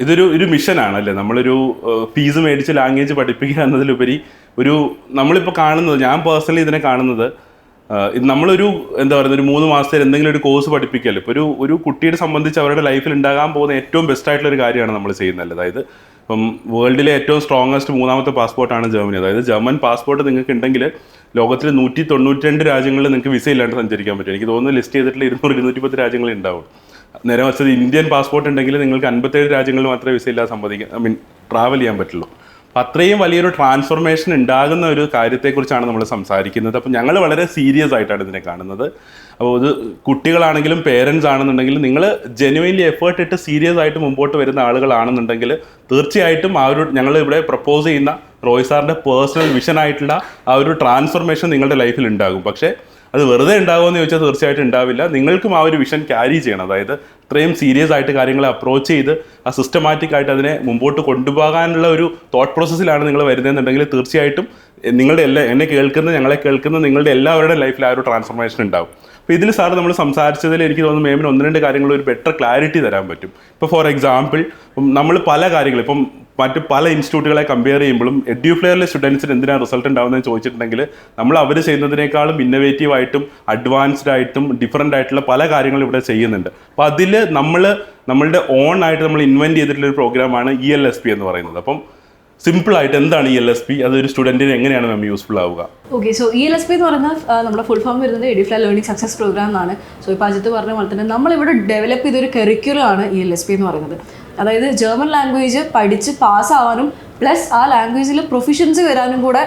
ഇതൊരു മിഷനാണല്ലേ. നമ്മളൊരു ഫീസ് മേടിച്ച് ലാംഗ്വേജ് പഠിപ്പിക്കുക എന്നതിലുപരി നമ്മളിപ്പോൾ കാണുന്നത്, ഞാൻ പേഴ്സണലി ഇതിനെ കാണുന്നത്, നമ്മളൊരു എന്താ പറയുക, ഒരു 3 മാസത്തിൽ എന്തെങ്കിലും ഒരു കോഴ്സ് പഠിപ്പിക്കല്ലോ. ഇപ്പോൾ ഒരു കുട്ടിയെ സംബന്ധിച്ച് അവരുടെ ലൈഫിൽ ഉണ്ടാകാൻ പോകുന്ന ഏറ്റവും ബെസ്റ്റ് ആയിട്ടുള്ളൊരു കാര്യമാണ് നമ്മൾ ചെയ്യുന്നത്. അതായത് ഇപ്പം വേൾഡിലെ ഏറ്റവും സ്ട്രോങ്ങസ്റ്റ് 3ാമത്തെ പാസ്പോർട്ടാണ് ജർമ്മനി. അതായത് ജർമ്മൻ പാസ്പോർട്ട് നിങ്ങൾക്ക് ഉണ്ടെങ്കിൽ ലോകത്തിൽ 192 രാജ്യങ്ങളിൽ നിങ്ങൾക്ക് വിസ ഇല്ലാണ്ട് സഞ്ചരിക്കാൻ പറ്റും. എനിക്ക് തോന്നുന്നു ലിസ്റ്റ് ചെയ്തിട്ടുള്ള 200-210 രാജ്യങ്ങളിൽ ഉണ്ടാവും. നേരെ വച്ചത് ഇന്ത്യൻ പാസ്പോർട്ട് ഉണ്ടെങ്കിൽ നിങ്ങൾക്ക് 57 രാജ്യങ്ങളിൽ മാത്രമേ വിസ ഇല്ലാതെ ട്രാവൽ ചെയ്യാൻ പറ്റുള്ളൂ. അപ്പം അത്രയും വലിയൊരു ട്രാൻസ്ഫോർമേഷൻ ഉണ്ടാകുന്ന ഒരു കാര്യത്തെക്കുറിച്ചാണ് നമ്മൾ സംസാരിക്കുന്നത്. അപ്പം ഞങ്ങൾ വളരെ സീരിയസ് ആയിട്ടാണ് ഇതിനെ കാണുന്നത്. അപ്പോൾ ഇത് കുട്ടികളാണെങ്കിലും പേരൻസ് ആണെന്നുണ്ടെങ്കിലും നിങ്ങൾ ജെനുവൻലി എഫേർട്ട് ഇട്ട് സീരിയസ് ആയിട്ട് മുമ്പോട്ട് വരുന്ന ആളുകളാണെന്നുണ്ടെങ്കിൽ തീർച്ചയായിട്ടും ഞങ്ങൾ ഇവിടെ പ്രപ്പോസ് ചെയ്യുന്ന റോയ് സാറിൻ്റെ പേഴ്സണൽ വിഷനായിട്ടുള്ള ട്രാൻസ്ഫോർമേഷൻ നിങ്ങളുടെ ലൈഫിൽ ഉണ്ടാകും. പക്ഷേ അത് വെറുതെ ഉണ്ടാകുമെന്ന് ചോദിച്ചാൽ തീർച്ചയായിട്ടും ഉണ്ടാവില്ല. നിങ്ങൾക്കും വിഷൻ ക്യാരി ചെയ്യണം. അതായത് ഇത്രയും സീരിയസ് ആയിട്ട് കാര്യങ്ങളെ അപ്രോച്ച് ചെയ്ത് സിസ്റ്റമാറ്റിക് ആയിട്ട് അതിനെ മുമ്പോട്ട് കൊണ്ടുപോകാനുള്ള ഒരു തോട്ട് പ്രോസസ്സിലാണ് നിങ്ങൾ വരുന്നതെന്നുണ്ടെങ്കിൽ തീർച്ചയായിട്ടും എന്നെ കേൾക്കുന്ന, ഞങ്ങളെ കേൾക്കുന്ന നിങ്ങളുടെ എല്ലാവരുടെ ലൈഫിൽ ട്രാൻസ്ഫോർമേഷൻ ഉണ്ടാവും. അപ്പോൾ ഇതിൽ സാർ നമ്മൾ സംസാരിച്ചതിൽ എനിക്ക് തോന്നുന്നു മേമിന് 1-2 കാര്യങ്ങൾ ഒരു ബെറ്റർ ക്ലാരിറ്റി തരാൻ പറ്റും. ഇപ്പോൾ ഫോർ എക്സാമ്പിൾ നമ്മൾ പല കാര്യങ്ങളും ഇപ്പം മറ്റ് പല ഇൻസ്റ്റിറ്റ്യൂട്ടുകളെ കമ്പയർ ചെയ്യുമ്പോഴും എഡ്യൂഫ്ലെയറിലെ സ്റ്റുഡൻസിന് എന്തിനാണ് റിസൾട്ട് ഉണ്ടാവുന്നതെന്ന് ചോദിച്ചിട്ടുണ്ടെങ്കിൽ നമ്മൾ അവർ ചെയ്യുന്നതിനേക്കാളും ഇന്നോവേറ്റീവ് ആയിട്ടും അഡ്വാൻസ്ഡ് ആയിട്ടും ഡിഫറൻ്റ് ആയിട്ടുള്ള പല കാര്യങ്ങളും ഇവിടെ ചെയ്യുന്നുണ്ട്. അപ്പോൾ അതിൽ നമ്മളുടെ ഓൺ ആയിട്ട് നമ്മൾ ഇൻവെൻറ്റ് ചെയ്തിട്ടുള്ള ഒരു പ്രോഗ്രാമാണ് ELSP എന്ന് പറയുന്നത്. അപ്പം സിമ്പിളായിട്ട് എന്താണ് ELSP, അതൊരു സ്റ്റുഡൻറ്റിന് എങ്ങനെയാണ് മാം യൂസ്ഫുൾ ആവുക? ഓക്കെ, സോ ELSP എന്ന് പറയുന്നത് നമ്മുടെ ഫുൾ ഫോം വരുന്നത് എഡ്യൂഫ്ലെയർ ലേണിംഗ് സക്സസ് പ്രോഗ്രാം എന്നാണ്. സോ ഇപ്പോൾ അജിത്ത് പറഞ്ഞ പോലെ തന്നെ നമ്മളിവിടെ ഡെവലപ്പ് ചെയ്തൊരു കരിക്കുലമാണ് ELSP എന്ന് പറയുന്നത്. അതായത് ജർമ്മൻ ലാംഗ്വേജ് പഠിച്ച് പാസ്സാവാനും പ്ലസ് ആ ലാംഗ്വേജിൽ പ്രൊഫിഷ്യൻസി വരാനും കൂടെ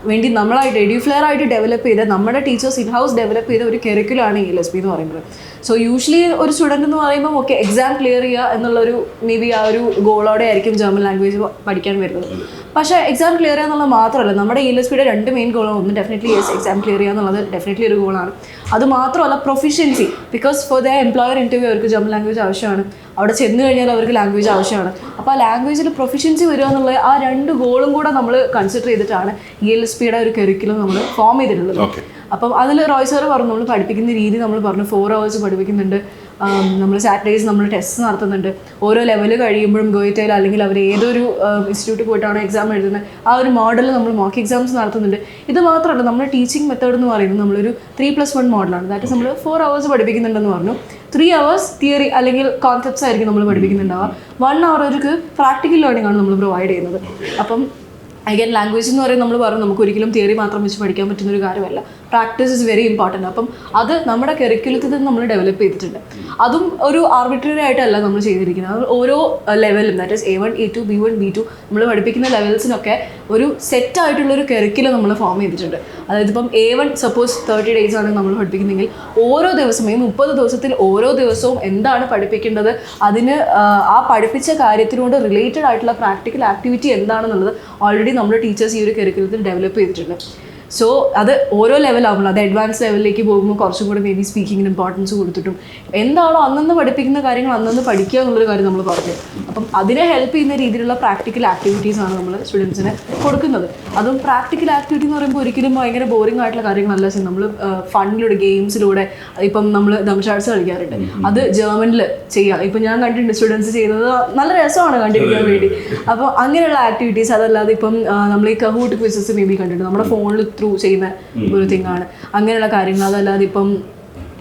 വേണ്ടി നമ്മളായിട്ട് എഡ്യൂഫ്ലെയർ ആയിട്ട് ഡെവലപ്പ് ചെയ്ത് നമ്മുടെ ടീച്ചേഴ്സ് ഇൻ ഹൗസ് ഡെവലപ്പ് ചെയ്ത ഒരു കരിക്കുലമാണ് ELSP എന്ന് പറയുന്നത്. സോ യൂഷ്വലി ഒരു സ്റ്റുഡൻറ്റ് എന്ന് പറയുമ്പോൾ ഓക്കെ എക്സാം ക്ലിയർ ചെയ്യുക എന്നുള്ളൊരു മേ ബി ആ ഒരു ഗോളോടെ ആയിരിക്കും ജർമ്മൻ ലാംഗ്വേജ് പഠിക്കാൻ വരുന്നത്. പക്ഷേ എക്സാം ക്ലിയർ ചെയ്യുക എന്നുള്ളത് മാത്രമല്ല, നമ്മുടെ ELSPയുടെ 2 മെയിൻ ഗോളാണ്. ഒന്ന് ഡെഫിനറ്റ്ലി എക്സാം ക്ലിയർ ചെയ്യുക എന്നുള്ളത് ഡെഫിനറ്റ്ലി ഒരു ഗോളാണ്. അത് മാത്രമല്ല proficiency, because for the employer interview അവർക്ക് ജർമ്മൻ ലാംഗ്വേജ് ആവശ്യമാണ്. അവിടെ ചെന്ന് കഴിഞ്ഞാൽ അവർക്ക് ലാംഗ്വേജ് ആവശ്യമാണ്. അപ്പോൾ ആ ലാംഗ്വേജിൽ പ്രൊഫിഷ്യൻസി വരിക എന്നുള്ള ആ 2 ഗോളും കൂടെ നമ്മൾ കൺസിഡർ ചെയ്തിട്ടാണ് ELSPയുടെ ഒരു കരിക്കുലം നമ്മൾ ഫോം ചെയ്തിട്ടുള്ളത്. അപ്പം അതിൽ റോയ് സാറ് പറഞ്ഞു നമ്മൾ പഠിപ്പിക്കുന്ന രീതി നമ്മൾ പറഞ്ഞു 4 hours പഠിപ്പിക്കുന്നുണ്ട്. നമ്മൾ സാറ്റർഡേയ്സ് നമ്മൾ ടെസ്റ്റ് നടത്തുന്നുണ്ട്. ഓരോ ലെവൽ കഴിയുമ്പോഴും ഗോയിറ്റയിൽ അല്ലെങ്കിൽ അവർ ഏതൊരു ഇൻസ്റ്റിറ്റ്യൂട്ടിൽ പോയിട്ടാണ് എക്സാം എഴുതുന്നത് ആ ഒരു മോഡൽ നമ്മൾ മോക്ക് എക്സാംസ് നടത്തുന്നുണ്ട്. ഇത് മാത്രമല്ല നമ്മുടെ ടീച്ചിങ് മെത്തേഡ് എന്ന് പറയുന്നത് നമ്മളൊരു 3+1 മോഡലാണ്. ദാറ്റ് നമ്മൾ 4 hours പഠിപ്പിക്കുന്നുണ്ടെന്ന് പറഞ്ഞു. 3 hours തിയറി അല്ലെങ്കിൽ കോൺസെപ്റ്റ്സ് ആയിരിക്കും നമ്മൾ പഠിപ്പിക്കുന്നുണ്ടാവുക. 1 hour അവർക്ക് പ്രാക്ടിക്കൽ ലേണിംഗ് ആണ് നമ്മൾ പ്രൊവൈഡ് ചെയ്യുന്നത്. അപ്പം അഗൈൻ ലാംഗ്വേജ് എന്ന് പറയുന്നത് നമ്മൾ പറഞ്ഞു നമുക്ക് ഒരിക്കലും തിയറി മാത്രം വെച്ച് പഠിക്കാൻ പറ്റുന്ന ഒരു കാര്യമല്ല. Practice is very important. അപ്പം അത് നമ്മുടെ കരിക്കുലത്തിൽ നിന്ന് നമ്മൾ ഡെവലപ്പ് ചെയ്തിട്ടുണ്ട്. അതും ഒരു ആർബിട്രറി ആയിട്ടല്ല നമ്മൾ ചെയ്തിരിക്കുന്നത്. അത് ഓരോ ലെവലും that is A1 A2 B1 B2 നമ്മൾ പഠിപ്പിക്കുന്ന ലെവൽസിനൊക്കെ ഒരു സെറ്റ് ആയിട്ടുള്ളൊരു കരിക്കുലം നമ്മൾ ഫോം ചെയ്തിട്ടുണ്ട്. അതായത് ഇപ്പം A1 സപ്പോസ് 30 days ആണ് നമ്മൾ പഠിപ്പിക്കുന്നെങ്കിൽ ഓരോ ദിവസവും 30 ദിവസത്തിൽ ഓരോ ദിവസവും എന്താണ് പഠിപ്പിക്കേണ്ടത്, അതിന് ആ പഠിപ്പിച്ച കാര്യത്തിനോട് റിലേറ്റഡ് ആയിട്ടുള്ള പ്രാക്ടിക്കൽ ആക്ടിവിറ്റി എന്താണെന്നുള്ളത് ഓൾറെഡി നമ്മുടെ ടീച്ചേഴ്സ് ഈ ഒരു കരിക്കുലത്തിൽ ഡെവലപ്പ് ചെയ്തിട്ടുണ്ട്. സോ അത് ഓരോ ലെവലാകുമ്പോൾ അത് അഡ്വാൻസ് ലെവലിലേക്ക് പോകുമ്പോൾ കുറച്ചും കൂടി മേ ബി സ്പീക്കിങ്ങിന് ഇമ്പോർട്ടൻസ് കൊടുത്തിട്ടും എന്താണോ അന്നന്ന് പഠിപ്പിക്കുന്ന കാര്യങ്ങൾ അന്നന്ന് പഠിക്കുക എന്നുള്ളൊരു കാര്യം നമ്മൾ പറഞ്ഞു. അപ്പം അതിനെ ഹെൽപ്പ് ചെയ്യുന്ന രീതിയിലുള്ള പ്രാക്ടിക്കൽ ആക്ടിവിറ്റീസാണ് നമ്മൾ സ്റ്റുഡൻസിന് കൊടുക്കുന്നത്. അതും പ്രാക്ടിക്കൽ ആക്ടിവിറ്റി എന്ന് പറയുമ്പോൾ ഒരിക്കലും ഭയങ്കര ബോറിംഗ് ആയിട്ടുള്ള കാര്യങ്ങളല്ല. നമ്മൾ ഫണ്ടിലൂടെ ഗെയിംസിലൂടെ ഇപ്പം നമ്മൾ ദംഷാർട്സ് കളിക്കാറുണ്ട്. അത് ജർമ്മനിൽ ചെയ്യാം. ഇപ്പം ഞാൻ കണ്ടിട്ടുണ്ട് സ്റ്റുഡൻസ് ചെയ്യുന്നത് നല്ല രസമാണ് കണ്ടിരിക്കാൻ വേണ്ടി. അപ്പോൾ അങ്ങനെയുള്ള ആക്ടിവിറ്റീസ്, അതല്ലാതെ ഇപ്പം നമ്മൾ ഈ കഹൂട്ട് ക്വിസസ് മേ ബി കണ്ടിട്ടുണ്ട്. നമ്മുടെ ഫോണിൽ ത്രൂ ചെയ്യുന്ന ഒരു തിങ്ങാണ് അങ്ങനെയുള്ള കാര്യങ്ങൾ. അതല്ലാതെ ഇപ്പം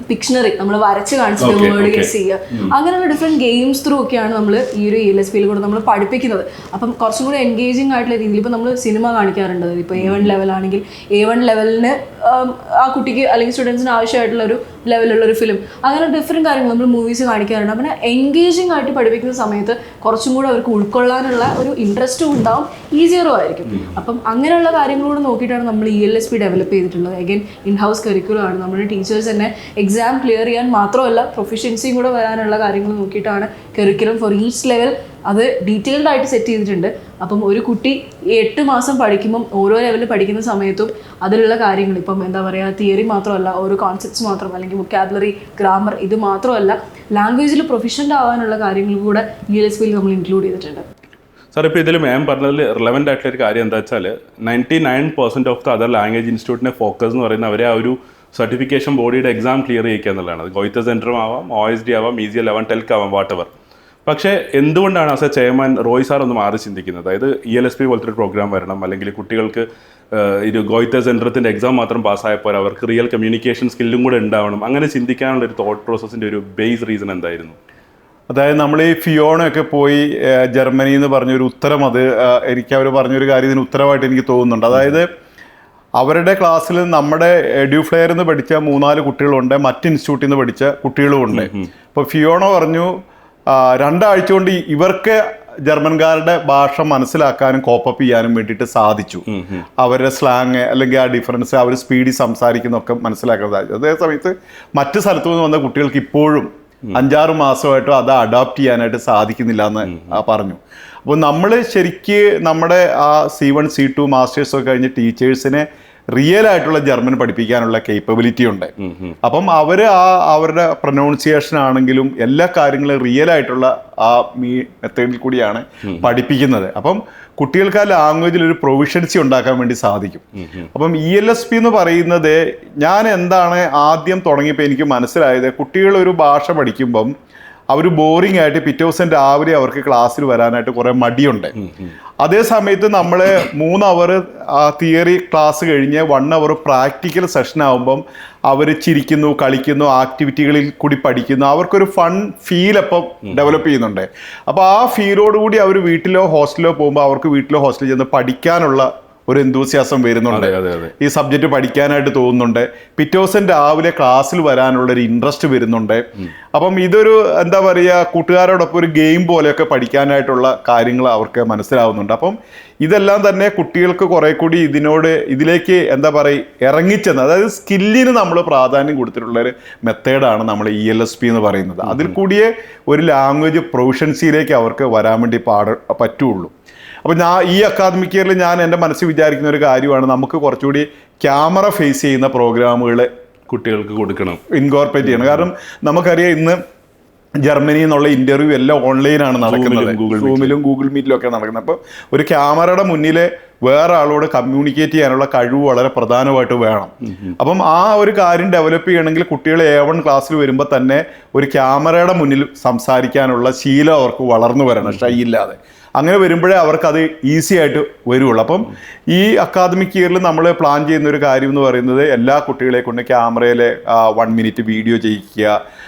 പിക്ഷണറി നമ്മൾ വരച്ച് കാണിച്ചിട്ട് വേർഡ് ഗെസ് ചെയ്യുക, അങ്ങനെയുള്ള ഡിഫറെൻറ്റ് ഗെയിംസ് ത്രൂ ഒക്കെയാണ് നമ്മൾ ഈ ഒരു ELSPയിൽ കൂടെ നമ്മൾ പഠിപ്പിക്കുന്നത്. അപ്പം കുറച്ചും കൂടി എൻഗേജിങ് ആയിട്ടുള്ള രീതിയിൽ ഇപ്പോൾ നമ്മൾ സിനിമ കാണിക്കാറുണ്ട്. ഇപ്പോൾ A1 ലെവലാണെങ്കിൽ A1 ലെവലിന് ആ കുട്ടിക്ക് അല്ലെങ്കിൽ സ്റ്റുഡൻസിന് ആവശ്യമായിട്ടുള്ള ഒരു ലെവലുള്ളൊരു ഫിലിം, അങ്ങനെ ഡിഫറെൻറ്റ് കാര്യങ്ങൾ നമ്മൾ മൂവീസ് കാണിക്കാറുണ്ട്. അപ്പം എൻഗേജിങ് ആയിട്ട് പഠിപ്പിക്കുന്ന സമയത്ത് കുറച്ചും കൂടെ അവർക്ക് ഉൾക്കൊള്ളാനുള്ള ഒരു ഇൻട്രസ്റ്റും ഉണ്ടാവും, ഈസിയറും ആയിരിക്കും. അപ്പം അങ്ങനെയുള്ള കാര്യങ്ങളോട് നോക്കിയിട്ടാണ് നമ്മൾ ELSP ഡെവലപ്പ് ചെയ്തിട്ടുള്ളത്. അഗൈൻ ഇൻ ഹൗസ് കരിക്കുലമാണ്. നമ്മുടെ ടീച്ചേഴ്സ് തന്നെ എക്സാം ക്ലിയർ ചെയ്യാൻ മാത്രമല്ല പ്രൊഫിഷ്യൻസിയും കൂടെ വരാനുള്ള കാര്യങ്ങൾ നോക്കിയിട്ടാണ് കരിക്കുലം ഫോർ ഈച്ച് ലെവൽ അത് ഡീറ്റെയിൽഡ് ആയിട്ട് സെറ്റ് ചെയ്തിട്ടുണ്ട്. അപ്പം ഒരു കുട്ടി 8 മാസം പഠിക്കുമ്പം ഓരോ ലെവലിൽ പഠിക്കുന്ന സമയത്തും അതിലുള്ള കാര്യങ്ങൾ ഇപ്പം എന്താ പറയുക തിയറി മാത്രമല്ല, ഓരോ കോൺസെപ്റ്റ്സ് മാത്രം അല്ലെങ്കിൽ വൊക്കാബുലറി ഗ്രാമർ ഇത് മാത്രമല്ല ലാംഗ്വേജിൽ പ്രൊഫഷണൽ ആവാനുള്ള കാര്യങ്ങൾ കൂടെ ELSPയിൽ നമ്മൾ ഇൻക്ലൂഡ് ചെയ്തിട്ടുണ്ട്. സാർ ഇപ്പോൾ ഇതിൽ മാം പറഞ്ഞതിൽ റിലവൻ്റ് ആയിട്ടുള്ളൊരു കാര്യം എന്താ വെച്ചാൽ 99% ഓഫ് ദ അതർ ലാംഗ്വേജ് ഇൻസ്റ്റിറ്റ്യൂട്ടിൻ്റെ ഫോക്കസ് എന്ന് പറയുന്നത് അവരെ ആ ഒരു സർട്ടിഫിക്കേഷൻ ബോഡിയുടെ എക്സാം ക്ലിയർ ചെയ്യിക്കുക എന്നുള്ളതാണ്. അത് ഗോയിറ്റ സെൻറ്ററും ആവാം, OSD ആവാം, ECL ആവാം, ടെൽക്ക് ആവാം, വാട്ട് എവർ. പക്ഷേ എന്തുകൊണ്ടാണ് as A chairman Roy sir ഒന്ന് മാറി ചിന്തിക്കുന്നത്? അതായത് ELSP പോലത്തെ ഒരു പ്രോഗ്രാം വരണം, അല്ലെങ്കിൽ കുട്ടികൾക്ക് ഒരു ഗോയിറ്റേഴ്സ് സെൻറ്ററത്തിൻ്റെ എക്സാം മാത്രം പാസ്സായപ്പോൾ അവർക്ക് റിയൽ കമ്മ്യൂണിക്കേഷൻ സ്കില്ലും കൂടെ ഉണ്ടാവണം, അങ്ങനെ ചിന്തിക്കാനുള്ള ഒരു തോട്ട് പ്രോസസ്സിൻ്റെ ഒരു ബേസ് റീസൺ എന്തായിരുന്നു? അതായത് നമ്മൾ ഈ ഫിയോണയൊക്കെ പോയി ജർമ്മനി എന്ന് പറഞ്ഞൊരു ഉത്തരം, അത് എനിക്ക് അവർ പറഞ്ഞൊരു കാര്യം ഇതിന് ഉത്തരവായിട്ട് എനിക്ക് തോന്നുന്നുണ്ട്. അതായത് അവരുടെ ക്ലാസ്സിൽ നമ്മുടെ എഡ്യൂഫ്ലെയറിൽ നിന്ന് പഠിച്ച 3-4 കുട്ടികളുണ്ട്, മറ്റ് ഇൻസ്റ്റിറ്റ്യൂട്ടിൽ നിന്ന് പഠിച്ച കുട്ടികളുമുണ്ട്. അപ്പോൾ ഫിയോണ പറഞ്ഞു 2 ആഴ്ച കൊണ്ട് ഇവർക്ക് ജർമ്മൻകാരുടെ ഭാഷ മനസ്സിലാക്കാനും കോപ്പപ്പ് ചെയ്യാനും വേണ്ടിയിട്ട് സാധിച്ചു. അവരുടെ സ്ലാങ് അല്ലെങ്കിൽ ആ ഡിഫറൻസ്, അവർ സ്പീഡിൽ സംസാരിക്കുന്നതൊക്കെ മനസ്സിലാക്കാൻ സാധിച്ചു. അതേ സമയത്ത് മറ്റ് സ്ഥലത്തു നിന്ന് വന്ന കുട്ടികൾക്ക് ഇപ്പോഴും 5-6 മാസമായിട്ടും അത് അഡാപ്റ്റ് ചെയ്യാനായിട്ട് സാധിക്കുന്നില്ല എന്ന് പറഞ്ഞു. അപ്പോൾ നമ്മൾ ശരിക്ക് നമ്മുടെ ആ C1 C2 മാസ്റ്റേഴ്സൊക്കെ കഴിഞ്ഞ് ടീച്ചേഴ്സിനെ റിയൽ ആയിട്ടുള്ള ജർമ്മൻ പഠിപ്പിക്കാനുള്ള കേപ്പബിലിറ്റി ഉണ്ട്. അപ്പം അവരുടെ പ്രൊനൗൺസിയേഷൻ ആണെങ്കിലും എല്ലാ കാര്യങ്ങളും റിയൽ ആയിട്ടുള്ള ആ മെത്തേഡിൽ കൂടിയാണ് പഠിപ്പിക്കുന്നത്. അപ്പം കുട്ടികൾക്ക് ആ ലാംഗ്വേജിൽ ഒരു പ്രൊവിഷൻസി ഉണ്ടാക്കാൻ വേണ്ടി സാധിക്കും. അപ്പം ELSP എന്ന് പറയുന്നത്, ഞാൻ എന്താണ് ആദ്യം തുടങ്ങിയപ്പോൾ എനിക്ക് മനസ്സിലായത്, കുട്ടികൾ ഒരു ഭാഷ പഠിക്കുമ്പം അവർ ബോറിംഗ് ആയിട്ട് പിറ്റേ ദിവസം രാവിലെ അവർക്ക് ക്ലാസ്സിൽ വരാനായിട്ട് കുറേ മടിയുണ്ട്. അതേ സമയത്ത് നമ്മൾ 3 അവർ തിയറി ക്ലാസ് കഴിഞ്ഞ് 1 അവർ പ്രാക്ടിക്കൽ സെഷൻ ആകുമ്പം അവർ ചിരിക്കുന്നു, കളിക്കുന്നു, ആക്ടിവിറ്റികളിൽ കൂടി പഠിക്കുന്നു, അവർക്കൊരു ഫൺ ഫീൽ അപ്പം ഡെവലപ്പ് ചെയ്യുന്നുണ്ട്. അപ്പോൾ ആ ഫീലോടുകൂടി അവർ വീട്ടിലോ ഹോസ്റ്റലിലോ പോകുമ്പോൾ അവർക്ക് വീട്ടിലോ ഹോസ്റ്റലിൽ ചെന്ന് പഠിക്കാനുള്ള ഒരു എന്തൂസിയാസം വരുന്നുണ്ട്, ഈ സബ്ജക്റ്റ് പഠിക്കാനായിട്ട് തോന്നുന്നുണ്ട്, പിറ്റേ ദിവസം രാവിലെ ക്ലാസ്സിൽ വരാനുള്ളൊരു ഇൻട്രസ്റ്റ് വരുന്നുണ്ട്. അപ്പം ഇതൊരു എന്താ പറയുക, കൂട്ടുകാരോടൊപ്പം ഒരു ഗെയിം പോലെയൊക്കെ പഠിക്കാനായിട്ടുള്ള കാര്യങ്ങൾ അവർക്ക് മനസ്സിലാവുന്നുണ്ട്. അപ്പം ഇതെല്ലാം തന്നെ കുട്ടികൾക്ക് കുറെ കൂടി ഇതിലേക്ക് എന്താ പറയുക ഇറങ്ങിച്ചെന്ന്, അതായത് സ്കില്ലിന് നമ്മൾ പ്രാധാന്യം കൊടുത്തിട്ടുള്ളൊരു മെത്തേഡാണ് നമ്മൾ ELSP എന്ന് പറയുന്നത്. അതിൽ കൂടിയേ ഒരു ലാംഗ്വേജ് പ്രൊഫഷൻസിയിലേക്ക് അവർക്ക് വരാൻ വേണ്ടി പറ്റുള്ളൂ. അപ്പോൾ ഈ അക്കാദമിക് ഇയറിൽ ഞാൻ എൻ്റെ മനസ്സിൽ വിചാരിക്കുന്ന ഒരു കാര്യമാണ്, നമുക്ക് കുറച്ചുകൂടി ക്യാമറ ഫേസ് ചെയ്യുന്ന പ്രോഗ്രാമുകൾ കുട്ടികൾക്ക് കൊടുക്കണം, ഇൻകോർപ്പറേറ്റ് ചെയ്യണം. കാരണം നമുക്കറിയാം ഇന്ന് ജർമ്മനിയിൽ നിന്നുള്ള ഇൻ്റർവ്യൂ എല്ലാം ഓൺലൈനാണ് നടക്കുന്നത്, സൂമിലും ഗൂഗിൾ മീറ്റിലും ഒക്കെ നടക്കുന്നത്. അപ്പോൾ ഒരു ക്യാമറയുടെ മുന്നിൽ വേറെ ആളോട് കമ്മ്യൂണിക്കേറ്റ് ചെയ്യാനുള്ള കഴിവ് വളരെ പ്രധാനമായിട്ട് വേണം. അപ്പം ആ ഒരു കാര്യം ഡെവലപ്പ് ചെയ്യണമെങ്കിൽ കുട്ടികൾ A1 ക്ലാസ്സിൽ വരുമ്പോൾ തന്നെ ഒരു ക്യാമറയുടെ മുന്നിൽ സംസാരിക്കാനുള്ള ശീലം അവർക്ക് വളർന്നു വരണം, ഷൈ ഇല്ലാതെ. അങ്ങനെ വരുമ്പോഴേ അവർക്കത് ഈസി ആയിട്ട് വരുള്ളൂ. അപ്പം ഈ അക്കാദമിക് ഇയറിൽ നമ്മൾ പ്ലാൻ ചെയ്യുന്ന ഒരു കാര്യം എന്ന് പറയുന്നത്, എല്ലാ കുട്ടികളെ കൊണ്ട് ക്യാമറയിൽ 1 മിനിറ്റ് വീഡിയോ ചെയ്യിക്കുക,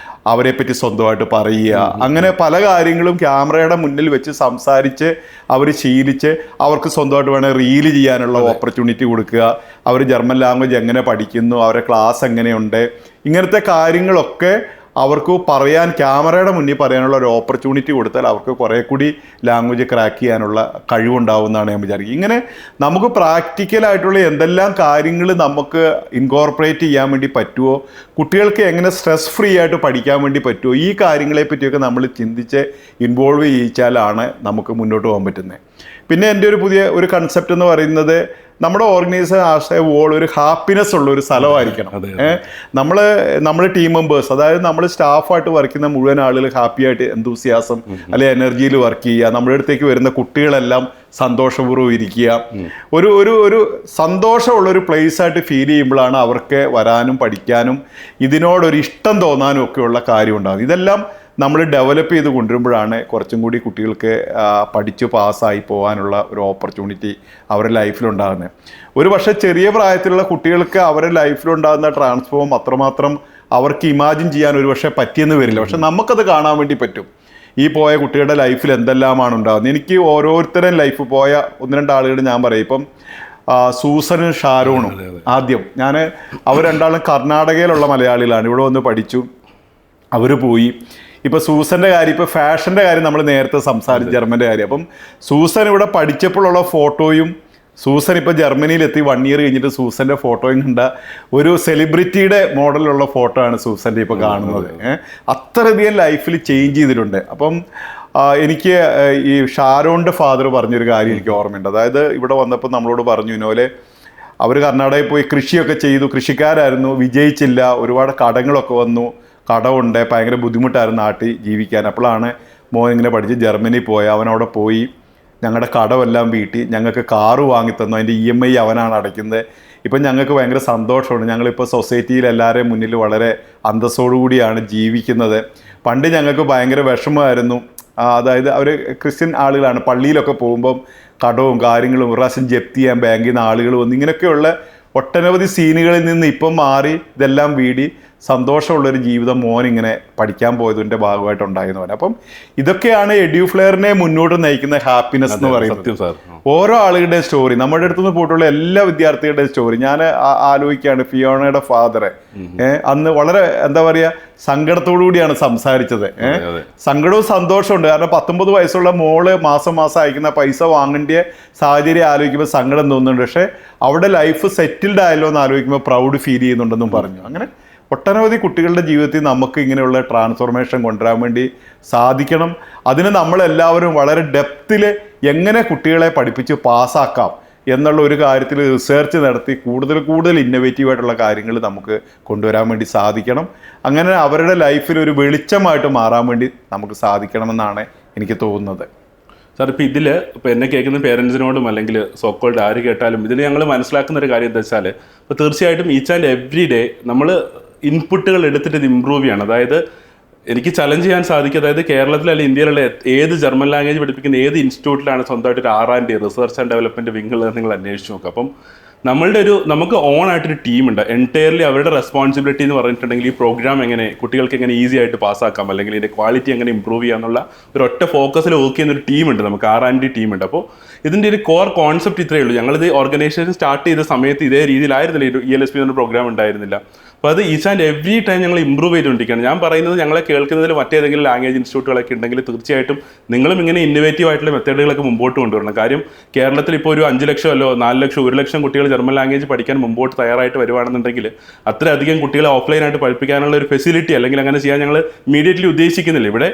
അവരെ പറ്റി സ്വന്തമായിട്ട് പറയുക, അങ്ങനെ പല കാര്യങ്ങളും ക്യാമറയുടെ മുന്നിൽ വെച്ച് സംസാരിച്ച് അവർ ശീലിച്ച് അവർക്ക് സ്വന്തമായിട്ട് വേണേൽ റീല് ചെയ്യാനുള്ള ഓപ്പർച്യൂണിറ്റി കൊടുക്കുക, അവർ ജർമ്മൻ ലാംഗ്വേജ് എങ്ങനെ പഠിക്കുന്നു, അവരുടെ ക്ലാസ് എങ്ങനെയുണ്ട്, ഇങ്ങനത്തെ കാര്യങ്ങളൊക്കെ അവർക്ക് പറയാൻ, ക്യാമറയുടെ മുന്നിൽ പറയാനുള്ള ഒരു ഓപ്പർച്യൂണിറ്റി കൊടുത്താൽ അവർക്ക് കുറേ കൂടി ലാംഗ്വേജ് ക്രാക്ക് ചെയ്യാനുള്ള കഴിവുണ്ടാവുമെന്നാണ് ഞാൻ വിചാരിക്കുന്നത്. ഇങ്ങനെ നമുക്ക് പ്രാക്ടിക്കലായിട്ടുള്ള എന്തെല്ലാം കാര്യങ്ങൾ നമുക്ക് ഇൻകോർപ്പറേറ്റ് ചെയ്യാൻ വേണ്ടി പറ്റുമോ, കുട്ടികൾക്ക് എങ്ങനെ സ്ട്രെസ് ഫ്രീ ആയിട്ട് പഠിക്കാൻ വേണ്ടി പറ്റുമോ, ഈ കാര്യങ്ങളെ പറ്റിയൊക്കെ നമ്മൾ ചിന്തിച്ച് ഇൻവോൾവ് ചെയ്യിച്ചാലാണ് നമുക്ക് മുന്നോട്ട് പോകാൻ പറ്റുന്നത്. പിന്നെ എൻ്റെ ഒരു കൺസെപ്റ്റ് എന്ന് പറയുന്നത്, നമ്മുടെ ഓർഗനൈസേഷൻ ആസ് എ വോൾ ഒരു ഹാപ്പിനെസ് ഉള്ള ഒരു സ്ഥലമായിരിക്കണം. നമ്മൾ ടീം മെമ്പേഴ്സ്, അതായത് നമ്മൾ സ്റ്റാഫായിട്ട് വർക്ക് ചെയ്യുന്ന മുഴുവൻ ആളുകൾ ഹാപ്പി ആയിട്ട് എന്തൂസിയാസം അല്ലെ എനർജിയിൽ വർക്ക് ചെയ്യുക, നമ്മുടെ അടുത്തേക്ക് വരുന്ന കുട്ടികളെല്ലാം സന്തോഷപൂർവ്വം ഇരിക്കുക, ഒരു സന്തോഷമുള്ളൊരു പ്ലേസ് ആയിട്ട് ഫീൽ ചെയ്യുമ്പോഴാണ് അവർക്ക് വരാനും പഠിക്കാനും ഇതിനോടൊരു ഇഷ്ടം തോന്നാനും ഒക്കെയുള്ള കാര്യം ഉണ്ടാകും. ഇതെല്ലാം നമ്മൾ ഡെവലപ്പ് ചെയ്ത് കൊണ്ടുവരുമ്പോഴാണ് കുറച്ചും കൂടി കുട്ടികൾക്ക് പഠിച്ച് പാസ്സായി പോകാനുള്ള ഒരു ഓപ്പർച്യൂണിറ്റി അവരുടെ ലൈഫിലുണ്ടാകുന്നത്. ഒരു പക്ഷേ ചെറിയ പ്രായത്തിലുള്ള കുട്ടികൾക്ക് അവരുടെ ലൈഫിലുണ്ടാകുന്ന ട്രാൻസ്ഫോം അത്രമാത്രം അവർക്ക് ഇമാജിൻ ചെയ്യാൻ ഒരു പക്ഷേ പറ്റിയെന്ന് വരില്ല. പക്ഷെ നമുക്കത് കാണാൻ വേണ്ടി പറ്റും, ഈ പോയ കുട്ടികളുടെ ലൈഫിൽ എന്തെല്ലാമാണ് ഉണ്ടാകുന്നത്. എനിക്ക് ഓരോരുത്തരും ലൈഫ് പോയ 1-2 ആളുകൾ ഞാൻ പറയും. ഇപ്പം സൂസനും ഷാരോണും ആദ്യം അവർ 2 ആളും കർണാടകയിലുള്ള മലയാളികളാണ്, ഇവിടെ വന്ന് പഠിച്ചു, അവർ പോയി. ഇപ്പോൾ സൂസൻ്റെ കാര്യം, ഇപ്പോൾ ഫാഷൻ്റെ കാര്യം നമ്മൾ നേരത്തെ സംസാരിച്ചു, ജർമ്മൻ്റെ കാര്യം. അപ്പം സൂസൻ ഇവിടെ പഠിച്ചപ്പോഴുള്ള ഫോട്ടോയും സൂസൻ ഇപ്പോൾ ജർമ്മനിയിലെത്തി 1 ഇയർ കഴിഞ്ഞിട്ട് സൂസൻ്റെ ഫോട്ടോയും കണ്ട ഒരു സെലിബ്രിറ്റിയുടെ മോഡലുള്ള ഫോട്ടോ ആണ് സൂസൻ്റെ ഇപ്പോൾ കാണുന്നത്. അത്രയധികം ലൈഫിൽ ചേഞ്ച് ചെയ്തിട്ടുണ്ട്. അപ്പം എനിക്ക് ഈ ഷാരോണിൻ്റെ ഫാദർ പറഞ്ഞൊരു കാര്യം എനിക്ക് ഓർമ്മയുണ്ട്. അതായത് ഇവിടെ വന്നപ്പോൾ നമ്മളോട് പറഞ്ഞു, ഇതുപോലെ അവർ കർണാടകയിൽ പോയി കൃഷിയൊക്കെ ചെയ്തു, കൃഷിക്കാരായിരുന്നു, വിജയിച്ചില്ല, ഒരുപാട് കടങ്ങളൊക്കെ വന്നു, കടമുണ്ട്, ഭയങ്കര ബുദ്ധിമുട്ടായിരുന്നു നാട്ടിൽ ജീവിക്കാൻ. അപ്പോഴാണ് മോൻ ഇങ്ങനെ പഠിച്ച് ജർമ്മനി പോയി, അവനവിടെ പോയി ഞങ്ങളുടെ കടമെല്ലാം വീട്ടി ഞങ്ങൾക്ക് കാറ് വാങ്ങിത്തന്നു, അതിൻ്റെ EMI അവനാണ് അടയ്ക്കുന്നത്. ഇപ്പം ഞങ്ങൾക്ക് ഭയങ്കര സന്തോഷമുണ്ട്, ഞങ്ങളിപ്പോൾ സൊസൈറ്റിയിൽ എല്ലാവരെയും മുന്നിൽ വളരെ അന്തസ്സോടുകൂടിയാണ് ജീവിക്കുന്നത്. പണ്ട് ഞങ്ങൾക്ക് ഭയങ്കര വിഷമമായിരുന്നു, അതായത് അവർ ക്രിസ്ത്യൻ ആളുകളാണ്. പള്ളിയിലൊക്കെ പോകുമ്പം കടവും കാര്യങ്ങളും ഒരു പ്രാവശ്യം ജപ്തി ചെയ്യാൻ ബാങ്കിൽ നിന്ന് ആളുകൾ വന്ന് ഇങ്ങനെയൊക്കെയുള്ള ഒട്ടനവധി സീനുകളിൽ നിന്ന് ഇപ്പം മാറി ഇതെല്ലാം വീടി സന്തോഷമുള്ളൊരു ജീവിതം മോൻ ഇങ്ങനെ പഠിക്കാൻ പോയതിൻ്റെ ഭാഗമായിട്ടുണ്ടായിരുന്നു അവൻ. അപ്പം ഇതൊക്കെയാണ് എഡ്യൂഫ്ലെയറിനെ മുന്നോട്ട് നയിക്കുന്ന ഹാപ്പിനെസ് എന്ന് പറയുന്നത്. ഓരോ ആളുകളുടെയും സ്റ്റോറി, നമ്മുടെ അടുത്തുനിന്ന് പോയിട്ടുള്ള എല്ലാ വിദ്യാർത്ഥികളുടെയും സ്റ്റോറി. ഞാൻ ആലോചിക്കുകയാണ് ഫിയോണയുടെ ഫാദറെ അന്ന് വളരെ എന്താ പറയുക സങ്കടത്തോടു കൂടിയാണ് സംസാരിച്ചത്. സങ്കടവും സന്തോഷമുണ്ട്. കാരണം 19 വയസ്സുള്ള മോള് മാസം അയക്കുന്ന പൈസ വാങ്ങേണ്ട സാഹചര്യം ആലോചിക്കുമ്പോൾ സങ്കടം തോന്നുന്നുണ്ട്. പക്ഷേ അവിടെ ലൈഫ് സെറ്റിൽഡ് ആയല്ലോ എന്ന് ആലോചിക്കുമ്പോൾ പ്രൗഡ് ഫീൽ ചെയ്യുന്നുണ്ടെന്നും പറഞ്ഞു. അങ്ങനെ ഒട്ടനവധി കുട്ടികളുടെ ജീവിതത്തിൽ നമുക്ക് ഇങ്ങനെയുള്ള ട്രാൻസ്ഫോർമേഷൻ കൊണ്ടുവരാൻ വേണ്ടി സാധിക്കണം. അതിന് നമ്മളെല്ലാവരും വളരെ ഡെപ്തിൽ എങ്ങനെ കുട്ടികളെ പഠിപ്പിച്ച് പാസ്സാക്കാം എന്നുള്ള ഒരു കാര്യത്തിൽ റിസർച്ച് നടത്തി കൂടുതൽ ഇന്നൊവേറ്റീവായിട്ടുള്ള കാര്യങ്ങൾ നമുക്ക് കൊണ്ടുവരാൻ വേണ്ടി സാധിക്കണം. അങ്ങനെ അവരുടെ ലൈഫിൽ ഒരു വെളിച്ചമായിട്ട് മാറാൻ വേണ്ടി നമുക്ക് സാധിക്കണമെന്നാണ് എനിക്ക് തോന്നുന്നത്. സാർ, ഇപ്പോൾ ഇപ്പോൾ എന്നെ കേൾക്കുന്ന പേരൻസിനോടും അല്ലെങ്കിൽ സോക്കോൾഡ് ആര് കേട്ടാലും ഇതിൽ ഞങ്ങൾ മനസ്സിലാക്കുന്ന ഒരു കാര്യം എന്താ വെച്ചാൽ, ഇപ്പോൾ തീർച്ചയായിട്ടും ഈച്ച് ആൻഡ് എവ്രി ഡേ നമ്മൾ ഇൻപുട്ടുകൾ എടുത്തിട്ട് ഇത് ഇമ്പ്രൂവ് ചെയ്യണം. അതായത് എനിക്ക് ചലഞ്ച് ചെയ്യാൻ സാധിക്കും. അതായത് കേരളത്തിൽ അല്ലെങ്കിൽ ഇന്ത്യയിലുള്ള ഏത് ജർമ്മൻ ലാംഗ്വേജ് പഠിപ്പിക്കുന്ന ഏത് ഇൻസ്റ്റിറ്റ്യൂട്ടിലാണ് സ്വന്തമായിട്ട് ഒരു R&D research and development wing ഉള്ളത് നിങ്ങൾ അന്വേഷിച്ച് നോക്കുക. അപ്പം നമുക്ക് ഓൺ ആയിട്ടൊരു ടീമുണ്ട്. എൻറ്റയർലി അവരുടെ റെസ്പോൺസിബിലിറ്റി എന്ന് പറഞ്ഞിട്ടുണ്ടെങ്കിൽ ഈ പ്രോഗ്രാം എങ്ങനെ കുട്ടികൾക്ക് എങ്ങനെ ഈസി ആയിട്ട് പാസ്സാക്കാം, അല്ലെങ്കിൽ ഇതിൻ്റെ ക്വാളിറ്റി എങ്ങനെ ഇമ്പ്രൂവ് ചെയ്യാന്നുള്ള ഒരു ഒറ്റ ഫോക്കസിൽ വർക്ക് ചെയ്യുന്ന ഒരു ടീമുണ്ട്. നമുക്ക് R&D ടീമുണ്ട്. അപ്പോൾ ഇതിൻ്റെ ഒരു കോർ കോൺസെപ്റ്റ് ഇത്രയേ ഉള്ളൂ. ഞങ്ങളിത് ഓർഗനൈസേഷൻ സ്റ്റാർട്ട് ചെയ്ത സമയത്ത് ഇതേ രീതിയിലായിരുന്നില്ല, ELSP എന്നൊരു പ്രോഗ്രാം ഉണ്ടായിരുന്നില്ല. അപ്പോൾ അത് ഈച്ച് ആൻഡ് എവ്രി ടൈം ഞങ്ങൾ ഇമ്പ്രൂവ് ചെയ്തുകൊണ്ടിരിക്കുകയാണ്. ഞാൻ പറയുന്നത് ഞങ്ങളെ കേൾക്കുന്നതിൽ മറ്റേതെങ്കിലും ലാംഗ്വേജ് ഇൻസ്റ്റിറ്റ്യൂട്ടുകളൊക്കെ ഉണ്ടെങ്കിൽ തീർച്ചയായിട്ടും നിങ്ങളും ഇങ്ങനെ ഇന്നോവേറ്റീവ് ആയിട്ടുള്ള മെത്തേഡുകളൊക്കെ മുമ്പോട്ട് കൊണ്ടുവരണം. കാര്യം കേരളത്തിൽ ഇപ്പോൾ ഒരു 5 ലക്ഷമല്ലോ 4 ലക്ഷം 1 ലക്ഷം കുട്ടികൾ ജർമ്മൻ ലാംഗ്വേജ് പഠിക്കാൻ മുമ്പോട്ട് തയ്യാറായിട്ട് വരുവാണെന്നുണ്ടെങ്കിൽ അത്രയധികം കുട്ടികളെ ഓഫ്ലൈനായിട്ട് പഠിപ്പിക്കാനുള്ള ഒരു ഫെസിലിറ്റി അല്ലെങ്കിൽ അങ്ങനെ ചെയ്യാൻ ഞങ്ങൾ ഇമ്മീഡിയറ്റ്ലി ഉദ്ദേശിക്കുന്നില്ല. ഇവിടെ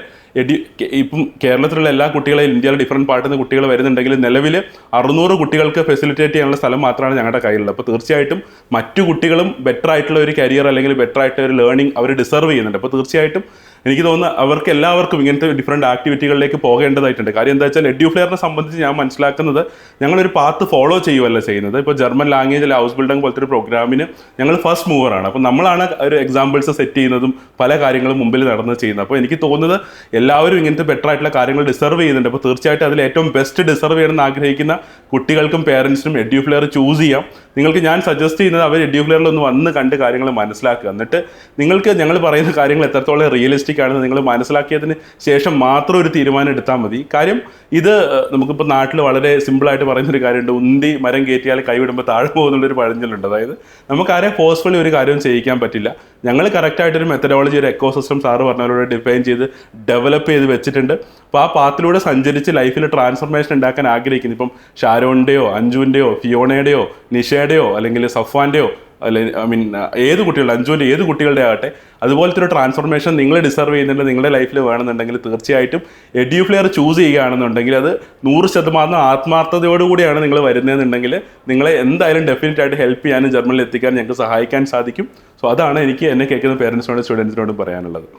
ഇപ്പം കേരളത്തിലുള്ള എല്ലാ കുട്ടികളെയും ഇന്ത്യയിലെ ഡിഫറെൻറ്റ് പാർട്ടിൽ നിന്ന് കുട്ടികൾ വരുന്നുണ്ടെങ്കിൽ നിലവിൽ 600 കുട്ടികൾക്ക് ഫെസിലിറ്റേറ്റ് ചെയ്യാനുള്ള സ്ഥലം മാത്രമാണ് ഞങ്ങളുടെ കയ്യിലുള്ളത്. അപ്പോൾ തീർച്ചയായിട്ടും മറ്റു കുട്ടികളും ബെറ്റർ ആയിട്ടുള്ള ഒരു കരിയർ അല്ലെങ്കിൽ ബെറ്റർ ആയിട്ടുള്ള ഒരു ലേണിംഗ് അവർ ഡിസർവ് ചെയ്യുന്നുണ്ട്. അപ്പോൾ തീർച്ചയായിട്ടും എനിക്ക് തോന്നുന്നു അവർക്ക് എല്ലാവർക്കും ഇങ്ങനത്തെ ഡിഫറെൻറ്റ് ആക്ടിവിറ്റികളിലേക്ക് പോകേണ്ടതായിട്ടുണ്ട്. കാര്യം എന്താ വെച്ചാൽ എഡ്യൂഫ്ലെയറിനെ സംബന്ധിച്ച് ഞാൻ മനസ്സിലാക്കുന്നത് ഞങ്ങളൊരു പാത്ത് ഫോളോ ചെയ്യുകയല്ല ചെയ്യുന്നത്. ഇപ്പോൾ ജർമ്മൻ ലാംഗ്വേജ് അല്ലെങ്കിൽ ഹൗസ് ബിൽഡിംഗ് പോലത്തെ ഒരു പ്രോഗ്രാമിന് ഞങ്ങൾ ഫസ്റ്റ് മൂവറാണ്. അപ്പോൾ നമ്മളാണ് ഒരു എക്സാമ്പിൾസ് സെറ്റ് ചെയ്യുന്നതും പല കാര്യങ്ങളും മുമ്പിൽ നടന്ന് ചെയ്യുന്നത്. അപ്പോൾ എനിക്ക് തോന്നുന്നത് എല്ലാവരും ഇങ്ങനത്തെ ബെറ്റർ ആയിട്ടുള്ള കാര്യങ്ങൾ ഡിസർവ് ചെയ്യുന്നുണ്ട്. അപ്പോൾ തീർച്ചയായിട്ടും അതിൽ ഏറ്റവും ബെസ്റ്റ് ഡിസർവ് ചെയ്യണമെന്ന് ആഗ്രഹിക്കുന്ന കുട്ടികൾക്കും പേരൻസിനും എഡ്യൂഫ്ലെയർ ചൂസ് ചെയ്യാം. നിങ്ങൾക്ക് ഞാൻ സജസ്റ്റ് ചെയ്യുന്നത് അവർ എഡ്യൂഫ്ലെയറിൽ ഒന്ന് വന്ന് കണ്ട് കാര്യങ്ങൾ മനസ്സിലാക്കുക. എന്നിട്ട് നിങ്ങൾക്ക് ഞങ്ങൾ പറയുന്ന കാര്യങ്ങൾ എത്രത്തോളം റിയലിസ്റ്റിക് ആണെന്ന് നിങ്ങൾ മനസ്സിലാക്കിയതിന് ശേഷം മാത്രം ഒരു തീരുമാനം എടുത്താൽ മതി. കാര്യം ഇത് നമുക്കിപ്പോൾ നാട്ടിൽ വളരെ സിമ്പിളായിട്ട് പറയുന്നൊരു കാര്യമുണ്ട്, ഉന്തി മരം കയറ്റിയാൽ കൈവിടുമ്പോൾ താഴെ പോകുന്നുള്ളൊരു പഴഞ്ചൊല്ലുണ്ട്. അതായത് നമുക്ക് ആരെയും ഫോഴ്സ്ഫുള്ളി ഒരു കാര്യവും ചെയ്യിക്കാൻ പറ്റില്ല. ഞങ്ങൾ കറക്റ്റായിട്ടൊരു മെത്തഡോളജി ഒരു എക്കോസിസ്റ്റം സാറ് പറഞ്ഞവരോട് ഡിഫൈൻ ചെയ്ത് ഡെവലപ്പ് ചെയ്ത് വെച്ചിട്ടുണ്ട്. അപ്പോൾ ആ പാത്തിലൂടെ സഞ്ചരിച്ച് ലൈഫിൽ ട്രാൻസ്ഫർമേഷൻ ഉണ്ടാക്കാൻ ആഗ്രഹിക്കുന്നു. ഇപ്പം ഷാരോണിൻ്റെയോ അഞ്ജുവിൻ്റെയോ ഫിയോണയുടെയോ നിഷയുടെയോ അല്ലെങ്കിൽ സഫ്വാൻ്റെയോ അല്ലെങ്കിൽ ഏത് കുട്ടികളുടെ അഞ്ജുവിൻ്റെ ഏത് കുട്ടികളുടെ ആകട്ടെ അതുപോലത്തെ ഒരു ട്രാൻസ്ഫോർമേഷൻ നിങ്ങൾ ഡിസർവ് ചെയ്യുന്നുണ്ട് നിങ്ങളുടെ ലൈഫിൽ വേണമെന്നുണ്ടെങ്കിൽ തീർച്ചയായിട്ടും എഡ്യൂഫ്ലെയർ ചൂസ് ചെയ്യുകയാണെന്നുണ്ടെങ്കിൽ അത് 100% ആത്മാർത്ഥതയോടുകൂടിയാണ് നിങ്ങൾ വരുന്നതെന്നുണ്ടെങ്കിൽ നിങ്ങളെ എന്തായാലും ഡെഫിനറ്റ് ആയിട്ട് ഹെൽപ്പ് ചെയ്യാനും ജർമ്മനിൽ എത്തിക്കാൻ ഞങ്ങൾക്ക് സഹായിക്കാൻ സാധിക്കും. സോ അതാണ് എനിക്ക് എന്നെ കേൾക്കുന്ന പേരൻസിനോടും സ്റ്റുഡൻസിനോടും പറയാനുള്ളത്.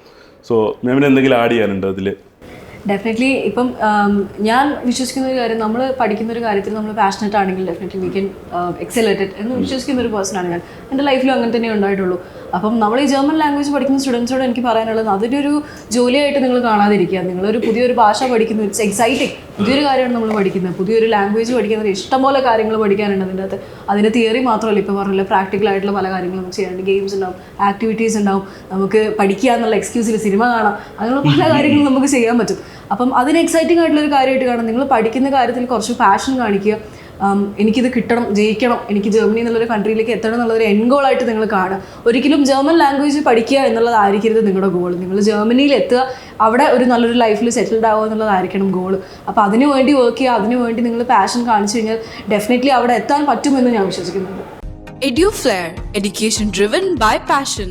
സോ മാമിന് എന്തെങ്കിലും ആഡ് ചെയ്യാനുണ്ടോ അതിൽ? ഡെഫിനറ്റ്ലി ഇപ്പം ഞാൻ വിശ്വസിക്കുന്ന ഒരു കാര്യം, നമ്മൾ പഠിക്കുന്ന ഒരു കാര്യത്തിൽ നമ്മൾ പാഷനറ്റ് ആണെങ്കിൽ ഡെഫിനറ്റ്ലി വി ക്യാൻ എക്സലേറ്റഡ് എന്ന് വിശ്വസിക്കുന്ന ഒരു പേഴ്സണാണ് ഞാൻ. എൻ്റെ ലൈഫിലും അങ്ങനെ തന്നെ ഉണ്ടായിട്ടുള്ളൂ. അപ്പം നമ്മൾ ഈ ജർമ്മൻ ലാംഗ്വേജ് പഠിക്കുന്ന സ്റ്റുഡൻസിനോട് എനിക്ക് പറയാനുള്ളത് അതിൻ്റെ ഒരു ജോലിയായിട്ട് നിങ്ങൾ കാണാതിരിക്കുക. നിങ്ങളൊരു പുതിയൊരു ഭാഷ പഠിക്കുന്നു, ഇറ്റ്സ് എക്സൈറ്റിംഗ്. പുതിയൊരു കാര്യമാണ് നമ്മൾ പഠിക്കുന്നത്. പുതിയൊരു ലാംഗ്വേജ് പഠിക്കുന്നത് ഇഷ്ടംപോലെ കാര്യങ്ങൾ പഠിക്കാനുണ്ട് അതിൻ്റെ അകത്ത്. അതിൻ്റെ തിയറി മാത്രമല്ല, ഇപ്പോൾ പറഞ്ഞില്ല പ്രാക്ടിക്കലായിട്ടുള്ള പല കാര്യങ്ങളും നമുക്ക് ചെയ്യാനുണ്ട്. ഗെയിംസ് ഉണ്ടാവും, ആക്ടിവിറ്റീസ് ഉണ്ടാവും, നമുക്ക് പഠിക്കുക എന്നുള്ള എക്സ്ക്യൂസിൽ സിനിമ കാണാം, അങ്ങനെയുള്ള പല കാര്യങ്ങളും നമുക്ക് ചെയ്യാൻ പറ്റും. അപ്പം അതിന് എക്സൈറ്റിംഗ് ആയിട്ടുള്ളൊരു കാര്യമായിട്ട് കാണാം. നിങ്ങൾ പഠിക്കുന്ന കാര്യത്തിൽ കുറച്ച് പാഷൻ കാണിക്കുക. എനിക്കിത് കിട്ടണം, ജയിക്കണം, എനിക്ക് ജർമ്മനി എന്നുള്ളൊരു കൺട്രിയിലേക്ക് എത്തണം എന്നുള്ളൊരു എൻഡ് ഗോളായിട്ട് നിങ്ങൾ കാണുക. ഒരിക്കലും ജർമ്മൻ ലാംഗ്വേജ് പഠിക്കുക എന്നുള്ളതായിരിക്കരുത് നിങ്ങളുടെ ഗോൾ. നിങ്ങൾ ജർമ്മനിയിൽ എത്തുക, അവിടെ ഒരു നല്ലൊരു ലൈഫിൽ സെറ്റിൽഡ് ആവുക എന്നുള്ളതായിരിക്കണം ഗോൾ. അപ്പോൾ അതിനു വേണ്ടി വർക്ക് ചെയ്യുക, അതിനു വേണ്ടി നിങ്ങൾ പാഷൻ കാണിച്ചു കഴിഞ്ഞാൽ ഡെഫിനറ്റ്ലി അവിടെ എത്താൻ പറ്റുമെന്ന് ഞാൻ വിശ്വസിക്കുന്നുണ്ട്. EduFlair, education driven by passion.